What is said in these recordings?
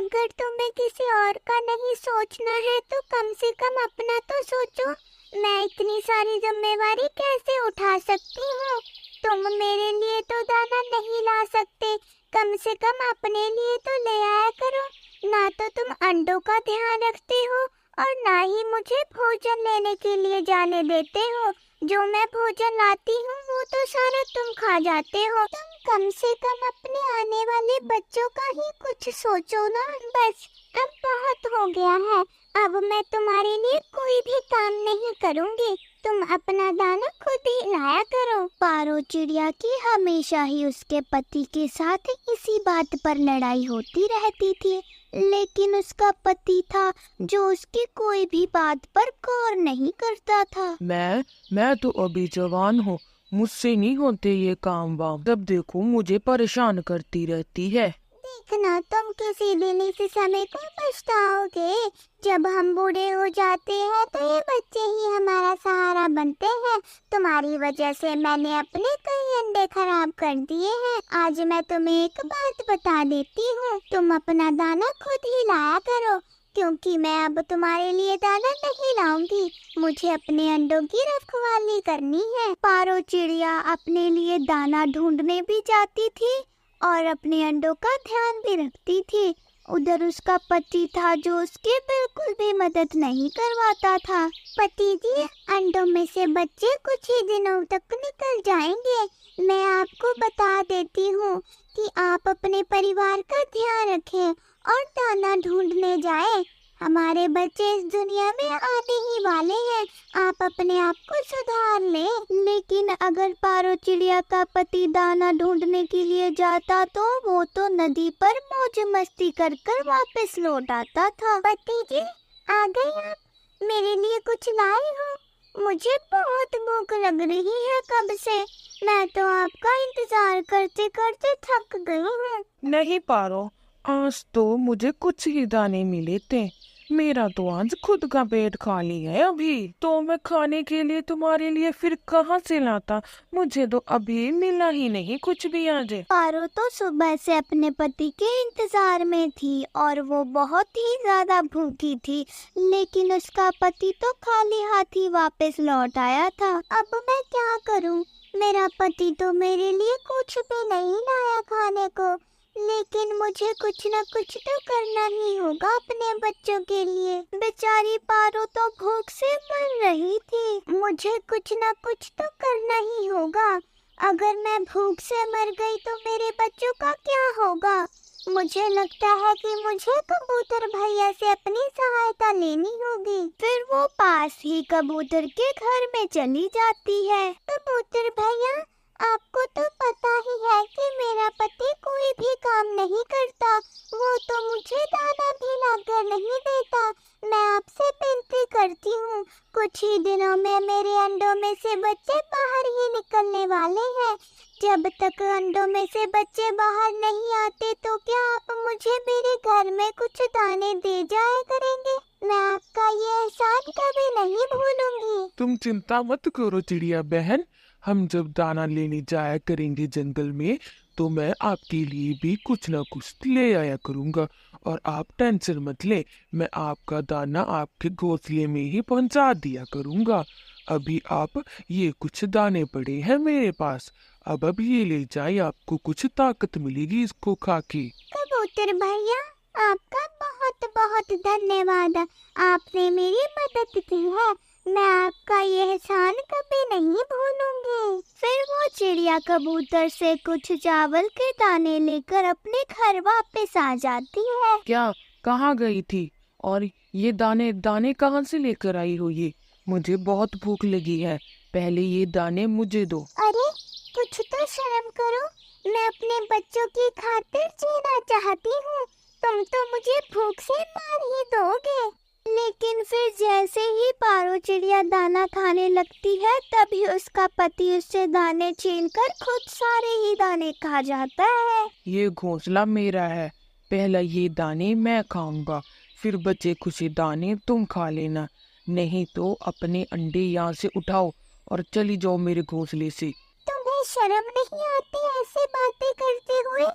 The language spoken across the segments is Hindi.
अगर तुम्हें किसी और का नहीं सोचना है तो कम से कम अपना तो सोचो। मैं इतनी सारी जिम्मेवारी कैसे उठा सकती हूँ? तुम मेरे लिए तो दाना नहीं ला सकते, कम से कम अपने लिए तो ले आया करो। ना तो तुम अंडों का ध्यान रखते हो और ना ही मुझे भोजन लेने के लिए जाने देते हो। जो मैं भोजन लाती हूँ वो तो सारा तुम खा जाते हो। तुम कम से कम अपने आने वाले बच्चों का ही कुछ सोचो ना। बस अब बहुत हो गया है, अब मैं तुम्हारे लिए कोई भी काम नहीं करूँगी। तुम अपना दाना खुद ही लाया करो। पारो चिड़िया की हमेशा ही उसके पति के साथ इसी बात पर लड़ाई होती रहती थी, लेकिन उसका पति था जो उसकी कोई भी बात पर गौर नहीं करता था। मैं तो अभी जवान हूँ, मुझसे नहीं होते ये काम वाम। जब देखो मुझे परेशान करती रहती है। देखना, तुम किसी दिन इस समय को पछताओगे। जब हम बूढ़े हो जाते हैं तो ये बच्चे ही हमारा सहारा बनते हैं। तुम्हारी वजह से मैंने अपने कई अंडे खराब कर दिए हैं। आज मैं तुम्हें एक बात बता देती हूँ, तुम अपना दाना खुद ही लाया करो, क्योंकि मैं अब तुम्हारे लिए दाना नहीं लाऊंगी। मुझे अपने अंडों की रखवाली करनी है। पारो चिड़िया अपने लिए दाना ढूंढने भी जाती थी और अपने अंडों का ध्यान भी रखती थी। उधर उसका पति था जो उसकी बिल्कुल भी मदद नहीं करवाता था। पति जी, अंडों में से बच्चे कुछ ही दिनों तक निकल जाएंगे। मैं आपको बता देती हूँ कि आप अपने परिवार का ध्यान रखें और दाना ढूंढने जाएं। हमारे बच्चे इस दुनिया में आने ही वाले हैं, आप अपने आप को सुधार लें। लेकिन अगर पारो चिड़िया का पति दाना ढूंढने के लिए जाता तो वो तो नदी पर मौज मस्ती कर कर वापस लौट आता था। पति जी, आ गए आप? मेरे लिए कुछ लाए हो? मुझे बहुत भूख लग रही है कब से। मैं तो आपका इंतजार करते करते थक गई हूँ। नहीं पारो, आज तो मुझे कुछ ही दाने मिले थे। मेरा तो आज खुद का पेट खाली है। अभी तो मैं खाने के लिए तुम्हारे लिए फिर कहाँ से लाता? मुझे तो अभी मिला ही नहीं कुछ भी आज। पारो तो सुबह से अपने पति के इंतजार में थी और वो बहुत ही ज्यादा भूखी थी, लेकिन उसका पति तो खाली हाथ ही वापस लौट आया था। अब मैं क्या करूं? मेरा पति तो मेरे लिए कुछ भी नहीं लाया खाने को, लेकिन मुझे कुछ न कुछ तो करना ही होगा अपने बच्चों के लिए। बेचारी पारो तो भूख से मर रही थी। मुझे कुछ न कुछ तो करना ही होगा। अगर मैं भूख से मर गई तो मेरे बच्चों का क्या होगा? मुझे लगता है कि मुझे कबूतर भैया से अपनी सहायता लेनी होगी। फिर वो पास ही कबूतर के घर में चली जाती है। कबूतर भैया, आपको तो पता ही है कि मेरा पति कोई भी काम नहीं करता। वो तो मुझे दाना भी लाकर नहीं देता। मैं आपसे विनती करती हूँ, कुछ ही दिनों में मेरे अंडों में से बच्चे बाहर ही निकलने वाले हैं। जब तक अंडों में से बच्चे बाहर नहीं आते तो क्या आप मुझे मेरे घर में कुछ दाने दे जाया करेंगे? मैं आपका ये एहसान कभी नहीं भूलूंगी। तुम चिंता मत करो चिड़िया बहन, हम जब दाना लेने जाया करेंगे जंगल में तो मैं आपके लिए भी कुछ ना कुछ ले आया करूँगा। और आप टेंशन मत ले, मैं आपका दाना आपके घोंसले में ही पहुँचा दिया करूँगा। अभी आप ये कुछ दाने पड़े हैं मेरे पास, अब ये ले जाए, आपको कुछ ताकत मिलेगी इसको खा के। कबूतर भैया, आपका बहुत बहुत धन्यवाद। आपने मेरी मदद की है, मैं आपका ये एहसान कभी नहीं भूलूंगी। फिर वो चिड़िया कबूतर से कुछ चावल के दाने लेकर अपने घर वापस आ जाती है। क्या, कहाँ गई थी? और ये दाने दाने कहाँ से लेकर आई हो? ये मुझे बहुत भूख लगी है, पहले ये दाने मुझे दो। अरे, कुछ तो शर्म करो, मैं अपने बच्चों की खातिर जीना चाहती हूँ। तुम तो मुझे भूख से मार ही दोगे। लेकिन फिर जैसे ही पारो चिड़िया दाना खाने लगती है तभी उसका पति उससे दाने छीनकर खुद सारे ही दाने खा जाता है। ये घोंसला मेरा है, पहला ये दाने मैं खाऊंगा, फिर बचे कुछ दाने तुम खा लेना। नहीं तो अपने अंडे यहाँ से उठाओ और चली जाओ मेरे घोंसले से। तुम्हें शर्म नहीं आती ऐसी बातें करते हुए?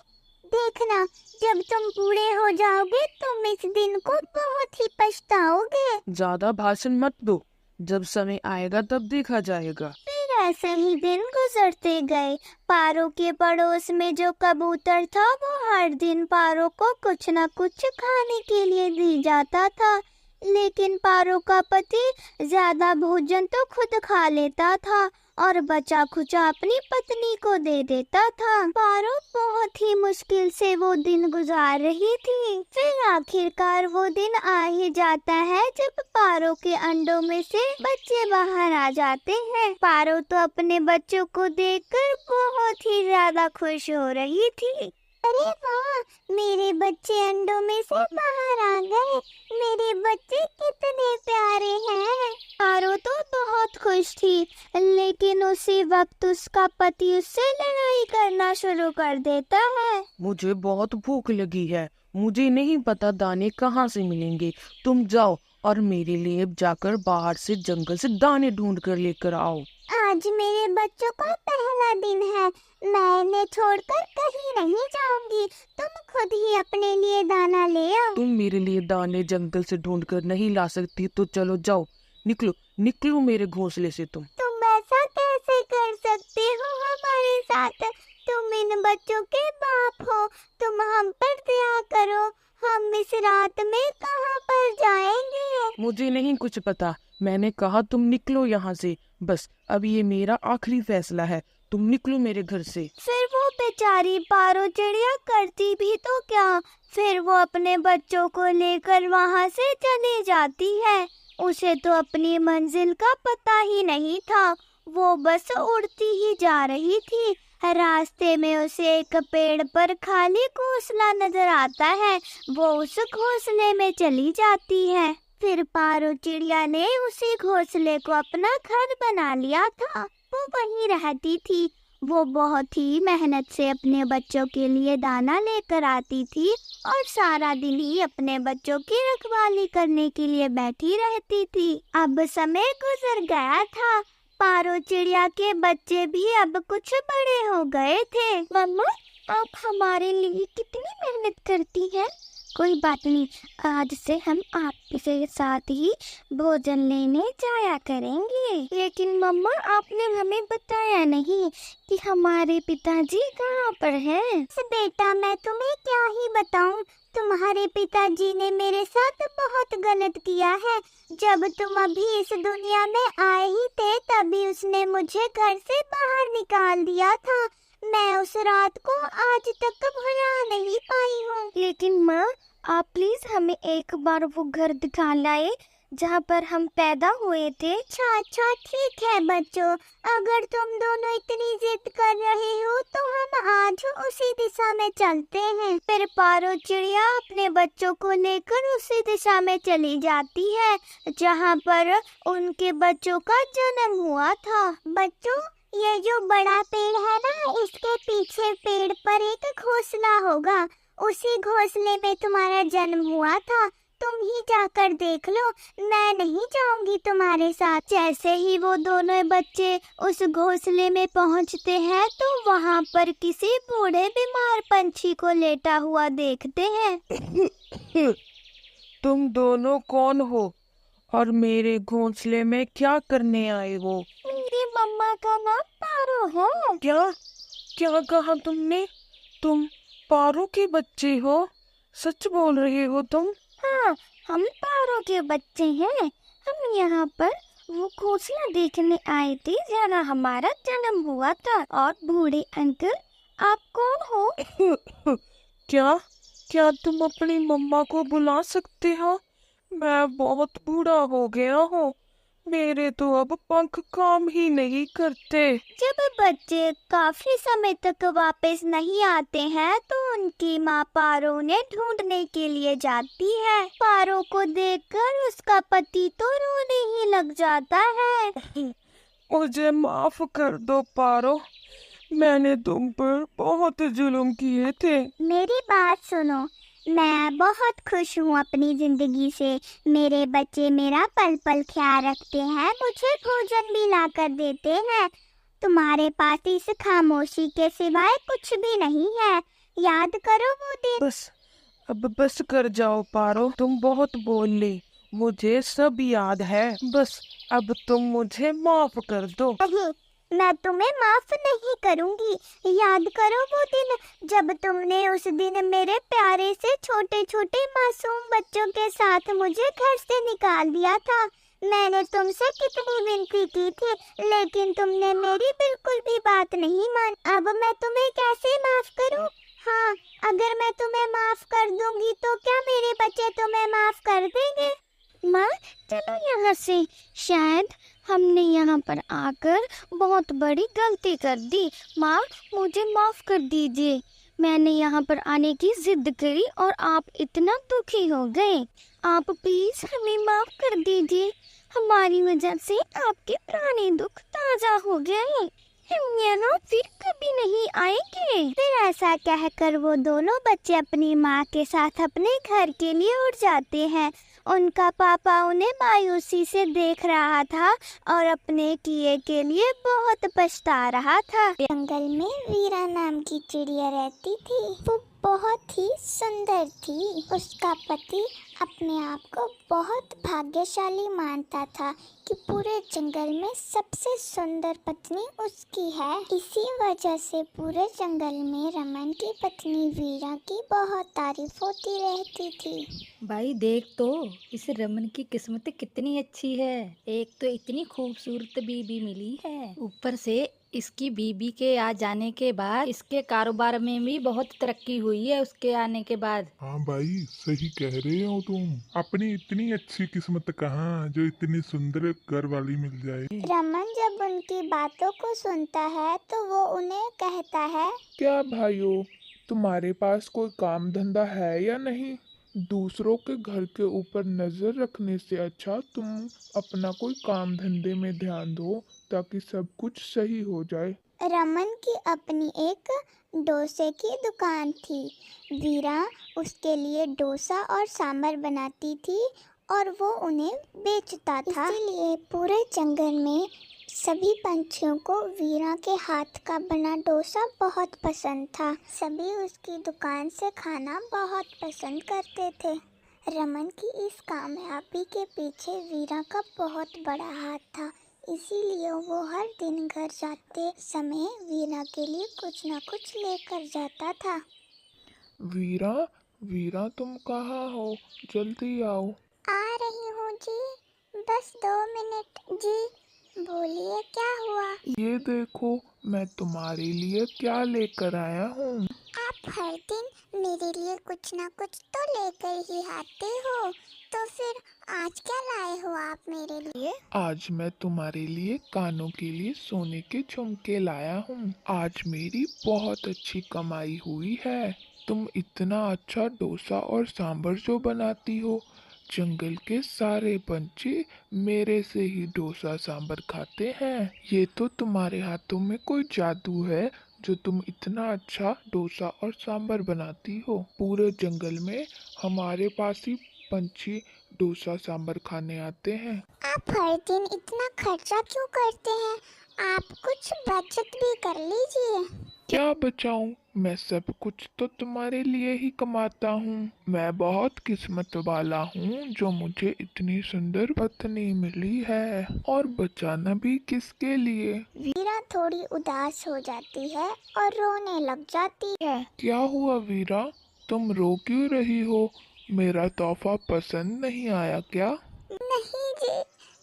देखना, जब तुम बूढ़े हो जाओगे तो तुम इस दिन को बहुत ही पछताओगे। ज्यादा भाषण मत दो, जब समय आएगा तब देखा जाएगा। फिर ऐसे ही दिन गुजरते गए। पारो के पड़ोस में जो कबूतर था वो हर दिन पारो को कुछ न कुछ खाने के लिए दी जाता था, लेकिन पारो का पति ज्यादा भोजन तो खुद खा लेता था और बचा खुचा अपनी पत्नी को दे देता था। पारो बहुत ही मुश्किल से वो दिन गुजार रही थी। फिर आखिरकार वो दिन आ ही जाता है जब पारो के अंडों में से बच्चे बाहर आ जाते हैं। पारो तो अपने बच्चों को देखकर बहुत ही ज्यादा खुश हो रही थी। अरे वाह, मेरे बच्चे अंडों में से बाहर आ गए। मेरे बच्चे कितने प्यारे हैं। पारो तो बहुत खुश थी, लेकिन उसी वक्त उसका पति उससे लड़ाई करना शुरू कर देता है। मुझे बहुत भूख लगी है, मुझे नहीं पता दाने कहाँ से मिलेंगे। तुम जाओ और मेरे लिए जाकर बाहर से जंगल से दाने ढूंढ कर लेकर आओ। आज मेरे बच्चों का पहला दिन है, मैं इन्हें छोड़कर कहीं नहीं जाऊंगी। तुम खुद ही अपने लिए दाना ले आओ। तुम मेरे लिए दाने जंगल से ढूंढ कर नहीं ला सकती तो चलो जाओ, निकलो निकलो मेरे घोंसले से। तुम ऐसा कैसे कर सकते हो हमारे साथ? तुम इन बच्चों के बाप हो, तुम हम पर दया करो। हम इस रात में कहाँ पर जाएंगे? मुझे नहीं कुछ पता, मैंने कहा तुम निकलो यहाँ से। बस अब ये मेरा आखिरी फैसला है, तुम निकलो मेरे घर से। फिर वो बेचारी पारो चिड़िया करती भी तो क्या, फिर वो अपने बच्चों को लेकर वहाँ से चली जाती है। उसे तो अपनी मंजिल का पता ही नहीं था, वो बस उड़ती ही जा रही थी। रास्ते में उसे एक पेड़ पर खाली घोंसला नजर आता है, वो उस घोंसले में चली जाती है। फिर पारो चिड़िया ने उसी घोंसले को अपना घर बना लिया था, वो वहीं रहती थी। वो बहुत ही मेहनत से अपने बच्चों के लिए दाना लेकर आती थी और सारा दिन ही अपने बच्चों की रखवाली करने के लिए बैठी रहती थी। अब समय गुजर गया था, पारो चिड़िया के बच्चे भी अब कुछ बड़े हो गए थे। मम्मा, आप हमारे लिए कितनी मेहनत करती हैं। कोई बात नहीं, आज से हम आपके साथ ही भोजन लेने जाया करेंगे। लेकिन मम्मा, आपने हमें बताया नहीं कि हमारे पिताजी कहाँ पर हैं। बेटा, मैं तुम्हें क्या ही बताऊं, तुम्हारे पिताजी ने मेरे साथ बहुत गलत किया है। जब तुम अभी इस दुनिया में आए ही थे तभी उसने मुझे घर से बाहर निकाल दिया था। मैं उस रात को आज तक भुला नहीं पाई हूँ। लेकिन माँ, आप प्लीज हमें एक बार वो घर दिखा लाए जहाँ पर हम पैदा हुए थे। अच्छा ठीक है बच्चों, अगर तुम दोनों इतनी जिद कर रहे हो तो हम आज उसी दिशा में चलते हैं। फिर पारो चिड़िया अपने बच्चों को लेकर उसी दिशा में चली जाती है जहाँ पर उनके बच्चों का जन्म हुआ था। बच्चों, ये जो बड़ा पेड़ है ना, इसके पीछे पेड़ पर एक घोंसला होगा, उसी घोंसले में तुम्हारा जन्म हुआ था। तुम ही जाकर देख लो, मैं नहीं जाऊंगी तुम्हारे साथ। जैसे ही वो दोनों बच्चे उस घोंसले में पहुंचते हैं तो वहाँ पर किसी बूढ़े बीमार पंछी को लेटा हुआ देखते हैं। तुम दोनों कौन हो और मेरे घोंसले में क्या करने आए हो? मेरी मम्मा का नाम पारो है। क्या क्या कहा तुमने? तुम पारो के बच्चे हो? सच बोल रहे हो तुम? हाँ, हम पारो के बच्चे हैं। हम यहाँ पर वो घोंसला देखने आए थे जहाँ हमारा जन्म हुआ था। और बूढ़े अंकल, आप कौन हो? क्या क्या तुम अपनी मम्मा को बुला सकते हो? मैं बहुत बूढ़ा हो गया हूँ, मेरे तो अब पंख काम ही नहीं करते। जब बच्चे काफी समय तक वापस नहीं आते हैं तो उनकी माँ पारो उन्हें ढूंढने के लिए जाती है। पारो को देखकर उसका पति तो रोने ही लग जाता है। मुझे माफ कर दो पारो, मैंने तुम पर बहुत जुल्म किए थे। मेरी बात सुनो, मैं बहुत खुश हूँ अपनी जिंदगी से। मेरे बच्चे मेरा पल पल ख्याल रखते हैं, मुझे भोजन भी ला कर देते हैं। तुम्हारे पास इस खामोशी के सिवाय कुछ भी नहीं है। याद करो वो दिन। बस अब बस कर जाओ पारो, तुम बहुत बोल ली, मुझे सब याद है, बस अब तुम मुझे माफ कर दो। नहीं, मैं तुम्हें माफ नहीं करूंगी। याद करो वो दिन जब तुमने उस दिन मेरे प्यारे से छोटे छोटे मासूम बच्चों के साथ मुझे घर से निकाल दिया था। मैंने तुमसे कितनी विनती की थी, लेकिन तुमने मेरी बिल्कुल भी बात नहीं मानी। अब मैं तुम्हें कैसे माफ करूं? हाँ, अगर मैं तुम्हें माफ कर दूंगी तो क्या मेरे बच्चे तुम्हें माफ कर देंगे? माँ, चलो यहाँ से। शायद हमने यहाँ पर आकर बहुत बड़ी गलती कर दी। माँ, मुझे माफ कर दीजिए। मैंने यहाँ पर आने की जिद करी और आप इतना दुखी हो गए। आप प्लीज हमें माफ कर दीजिए। हमारी वजह से आपके पुराने दुख ताजा हो गए। हम यहाँ फिर कभी नहीं आएंगे। फिर ऐसा कहकर वो दोनों बच्चे अपनी माँ के साथ अपने घर के लिए उड़ जाते हैं। उनका पापा उन्हें मायूसी से देख रहा था और अपने किए के लिए बहुत पछता रहा था। जंगल में वीरा नाम की चिड़िया रहती थी। वो बहुत ही सुंदर थी। उसका पति अपने आप को बहुत भाग्यशाली मानता था कि पूरे जंगल में सबसे सुंदर पत्नी उसकी है। इसी वजह से पूरे जंगल में रमन की पत्नी वीरा की बहुत तारीफ होती रहती थी। भाई देख तो, इस रमन की किस्मत कितनी अच्छी है। एक तो इतनी खूबसूरत बीबी मिली है, ऊपर से इसकी बीबी के आ जाने के बाद इसके कारोबार में भी बहुत तरक्की हुई है उसके आने के बाद। हाँ भाई, सही कह रहे हो तुम। अपनी इतनी अच्छी किस्मत कहाँ जो इतनी सुंदर घर वाली मिल जाए। रमन जब उनकी बातों को सुनता है तो वो उन्हें कहता है, क्या भाइयों, तुम्हारे पास कोई काम धंधा है या नहीं? दूसरों के घर के ऊपर नजर रखने से अच्छा तुम अपना कोई काम धंधे में ध्यान दो, ताकि सब कुछ सही हो जाए। रमन की अपनी एक डोसे की दुकान थी। वीरा उसके लिए डोसा और सांभर बनाती थी और वो उन्हें बेचता था। इसीलिए पूरे जंगल में सभी पंछियों को वीरा के हाथ का बना डोसा बहुत पसंद था। सभी उसकी दुकान से खाना बहुत पसंद करते थे। रमन की इस कामयाबी के पीछे वीरा का बहुत बड़ा हाथ था। इसीलिए वो हर दिन घर जाते समय वीरा के लिए कुछ न कुछ लेकर जाता था। वीरा, वीरा तुम कहाँ हो? जल्दी आओ। आ रही हूँ जी, बस 2 मिनट जी। बोलिए, क्या हुआ? ये देखो, मैं तुम्हारे लिए क्या लेकर आया हूँ। आप हर दिन मेरे लिए कुछ ना कुछ तो लेकर ही आते हो, तो फिर आज क्या लाए हो आप मेरे लिए? आज मैं तुम्हारे लिए कानों के लिए सोने के झुमके लाया हूँ। आज मेरी बहुत अच्छी कमाई हुई है। तुम इतना अच्छा डोसा और सांभर जो बनाती हो, जंगल के सारे पंछी मेरे से ही डोसा सांभर खाते हैं। ये तो तुम्हारे हाथों में कोई जादू है जो तुम इतना अच्छा डोसा और सांभर बनाती हो। पूरे जंगल में हमारे पास ही पंछी डोसा सांभर खाने आते हैं। आप हर दिन इतना खर्चा क्यों करते हैं? आप कुछ बचत भी कर लीजिए। क्या बचाऊं? मैं सब कुछ तो तुम्हारे लिए ही कमाता हूँ। मैं बहुत किस्मत वाला हूँ जो मुझे इतनी सुंदर पत्नी मिली है। और बचाना भी किसके लिए? वीरा थोड़ी उदास हो जाती है और रोने लग जाती है। क्या हुआ वीरा, तुम रो क्यों रही हो? मेरा तोहफा पसंद नहीं आया क्या? नहीं जी,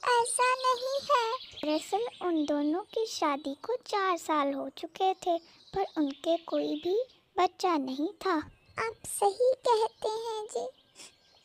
ऐसा नहीं है। दरअसल उन दोनों की शादी को 4 साल हो चुके थे, पर उनके कोई भी बच्चा नहीं था। आप सही कहते हैं जी।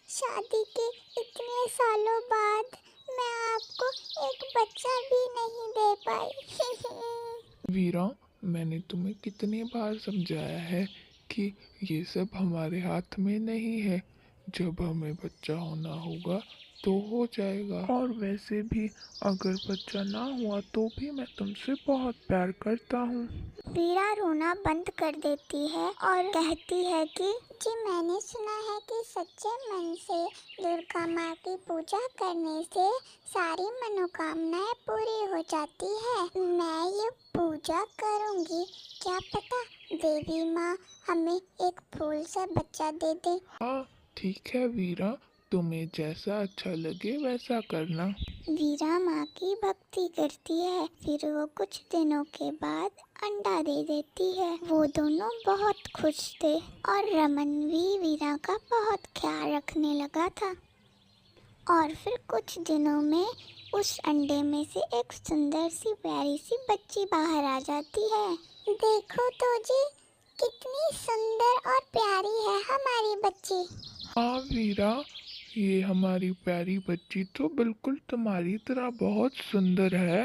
शादी के इतने सालों बाद मैं आपको एक बच्चा भी नहीं दे पाई। वीरा, मैंने तुम्हें कितनी बार समझाया है कि ये सब हमारे हाथ में नहीं है। जब हमें बच्चा होना होगा तो हो जाएगा। और वैसे भी अगर बच्चा ना हुआ तो भी मैं तुमसे बहुत प्यार करता हूँ। वीरा रोना बंद कर देती है और कहती है कि जी, मैंने सुना है कि सच्चे मन से दुर्गा माँ की पूजा करने से सारी मनोकामनाएं पूरी हो जाती है। मैं ये पूजा करूँगी, क्या पता देवी माँ, हमें एक फूल से बच्चा दे दे। हाँ ठीक है वीरा, तुम्हें जैसा अच्छा लगे वैसा करना। वीरा माँ की भक्ति करती है, फिर वो कुछ दिनों के बाद अंडा दे देती है। वो दोनों बहुत खुश थे और रमन भी वीरा का बहुत ख्याल रखने लगा था। और फिर कुछ दिनों में उस अंडे में से एक सुंदर सी प्यारी सी बच्ची बाहर आ जाती है। देखो तो जी, कितनी सुंदर और प्यारी है हमारी बच्ची। हाँ वीरा, ये हमारी प्यारी बच्ची तो बिल्कुल तुम्हारी तरह बहुत सुंदर है।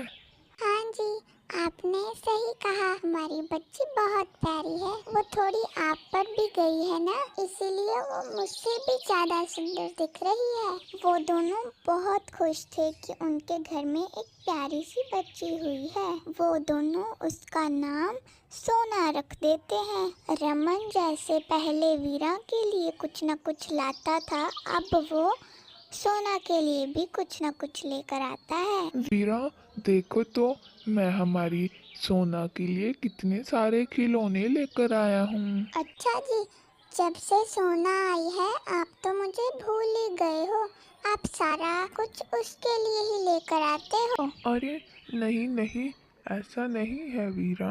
हाँ जी, आपने सही कहा, हमारी बच्ची बहुत प्यारी है। वो थोड़ी आप पर भी गई है ना, इसीलिए वो मुझसे भी ज्यादा सुंदर दिख रही है। वो दोनों बहुत खुश थे कि उनके घर में एक प्यारी सी बच्ची हुई है। वो दोनों उसका नाम सोना रख देते हैं। रमन जैसे पहले वीरा के लिए कुछ न कुछ लाता था, अब वो सोना के लिए भी कुछ न कुछ लेकर आता है। वीरा देखो तो, मैं हमारी सोना के लिए कितने सारे खिलौने लेकर आया हूँ। अच्छा जी, जब से सोना आई है आप तो मुझे भूल ही गए हो। आप सारा कुछ उसके लिए ही लेकर आते हो। अरे नहीं नहीं, ऐसा नहीं है वीरा।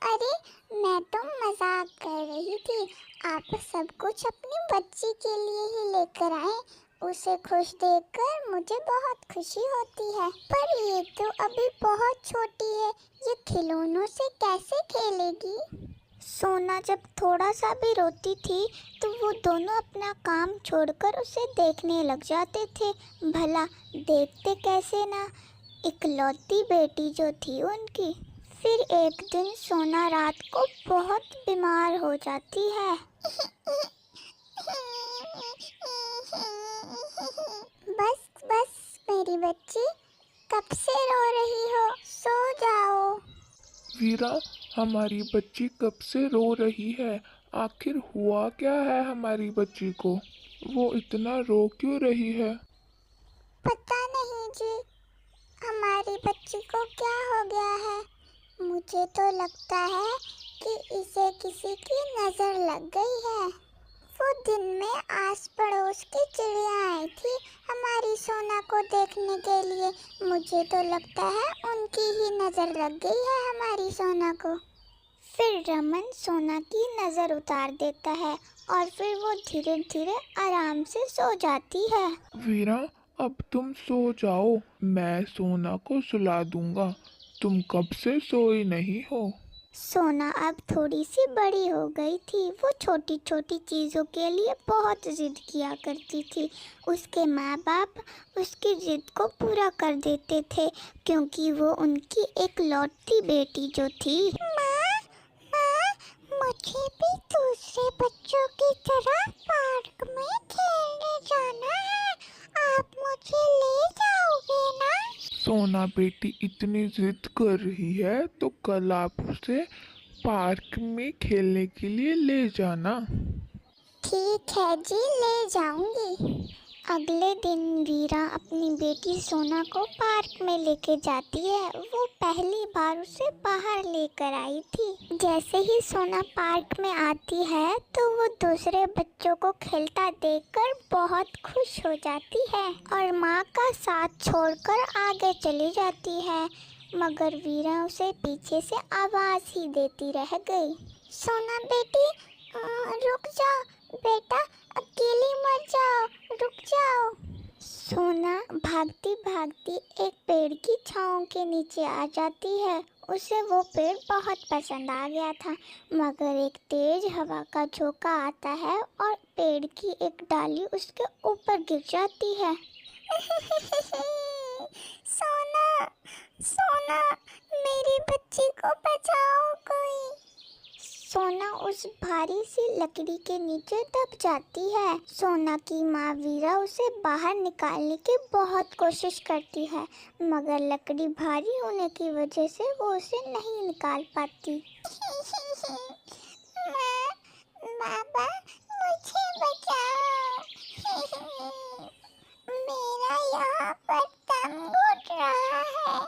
अरे, मैं तो मजाक कर रही थी। आप सब कुछ अपनी बच्ची के लिए ही लेकर आए। उसे खुश देखकर मुझे बहुत खुशी होती है। पर ये तो अभी बहुत छोटी है, ये खिलौनों से कैसे खेलेगी? सोना जब थोड़ा सा भी रोती थी तो वो दोनों अपना काम छोड़कर उसे देखने लग जाते थे। भला देखते कैसे ना, इकलौती बेटी जो थी उनकी। फिर एक दिन सोना रात को बहुत बीमार हो जाती है। बस बस मेरी बच्ची, कब से रो रही हो? सो जाओ। वीरा, हमारी बच्ची कब से रो रही है? आखिर हुआ क्या है हमारी बच्ची को? वो इतना रो क्यों रही है? पता नहीं जी, हमारी बच्ची को क्या हो गया है। मुझे तो लगता है कि इसे किसी की नज़र लग गई है। वो दिन में आस पड़ोस की चिड़िया आई थी हमारी सोना को देखने के लिए। मुझे तो लगता है उनकी ही नज़र लग गई है हमारी सोना को। फिर रमन सोना की नज़र उतार देता है और फिर वो धीरे धीरे आराम से सो जाती है। वीरा, अब तुम सो जाओ, मैं सोना को सुला दूंगा। तुम कब से सोई नहीं हो? सोना अब थोड़ी सी बड़ी हो गई थी। वो छोटी छोटी चीज़ों के लिए बहुत जिद किया करती थी। उसके माँ बाप उसकी जिद को पूरा कर देते थे, क्योंकि वो उनकी एक लौती बेटी जो थी। माँ, मुझे भी दूसरे बच्चों की तरह पार्क में खेलने जाना है। आप मुझे ले जाओगे ना? सोना बेटी इतनी जिद कर रही है तो कल आप उसे पार्क में खेलने के लिए ले जाना। ठीक है जी, ले जाऊंगी। अगले दिन वीरा अपनी बेटी सोना को पार्क में लेके जाती है। वो पहली बार उसे बाहर लेकर आई थी। जैसे ही सोना पार्क में आती है तो वो दूसरे बच्चों को खेलता देखकर बहुत खुश हो जाती है और माँ का साथ छोड़कर आगे चली जाती है। मगर वीरा उसे पीछे से आवाज ही देती रह गई। सोना बेटी, रुक जाओ बेटा, अकेली मत जाओ, रुक जाओ। सोना भागती भागती एक पेड़ की छांव के नीचे आ जाती है। उसे वो पेड़ बहुत पसंद आ गया था, मगर एक तेज हवा का झोंका आता है और पेड़ की एक डाली उसके ऊपर गिर जाती है। सोना, सोना, मेरी बच्ची को बचाओ कोई। सोना उस भारी सी लकड़ी के नीचे दब जाती है। सोना की माँ वीरा उसे बाहर निकालने की बहुत कोशिश करती है, मगर लकड़ी भारी होने की वजह से वो उसे नहीं निकाल पाती। बाबा, मुझे बचाओ। मेरा यहाँ पर दम घुट रहा है।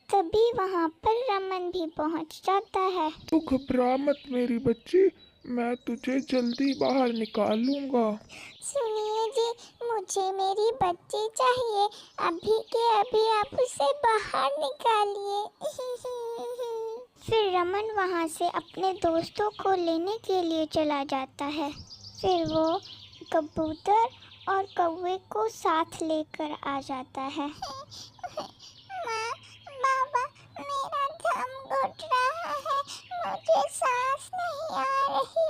तभी वहाँ पर रमन रमन भी पहुंच जाता है। तू घबरा मत मेरी बच्ची, मैं तुझे जल्दी बाहर निकाल लूंगा। सुनिए जी, मुझे मेरी बच्ची चाहिए, अभी के अभी आप उसे बाहर निकालिए। फिर रमन वहाँ से अपने दोस्तों को लेने के लिए चला जाता है। फिर वो कबूतर और कौवे को साथ लेकर आ जाता है। माँ, बाबा, मेरा दम घुट रहा है, मुझे सांस नहीं आ रही।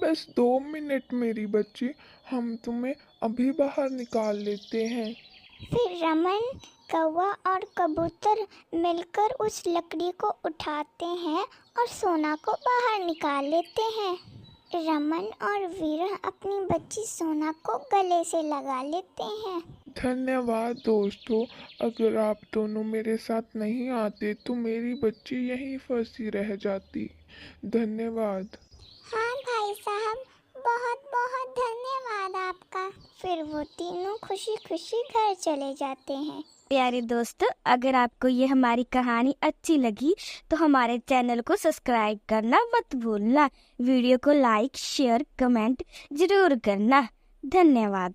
बस 2 मिनट मेरी बच्ची, हम तुम्हें अभी बाहर निकाल लेते हैं। फिर रमन, कौवा और कबूतर मिलकर उस लकड़ी को उठाते हैं और सोना को बाहर निकाल लेते हैं। रमन और वीरा अपनी बच्ची सोना को गले से लगा लेते हैं। धन्यवाद दोस्तों, अगर आप दोनों मेरे साथ नहीं आते तो मेरी बच्ची यहीं फंसी रह जाती। धन्यवाद। हाँ भाई साहब, बहुत बहुत धन्यवाद आपका। फिर वो तीनों खुशी खुशी घर चले जाते हैं। प्यारे दोस्तों, अगर आपको ये हमारी कहानी अच्छी लगी तो हमारे चैनल को सब्सक्राइब करना मत भूलना। वीडियो को लाइक, शेयर, कमेंट जरूर करना। धन्यवाद।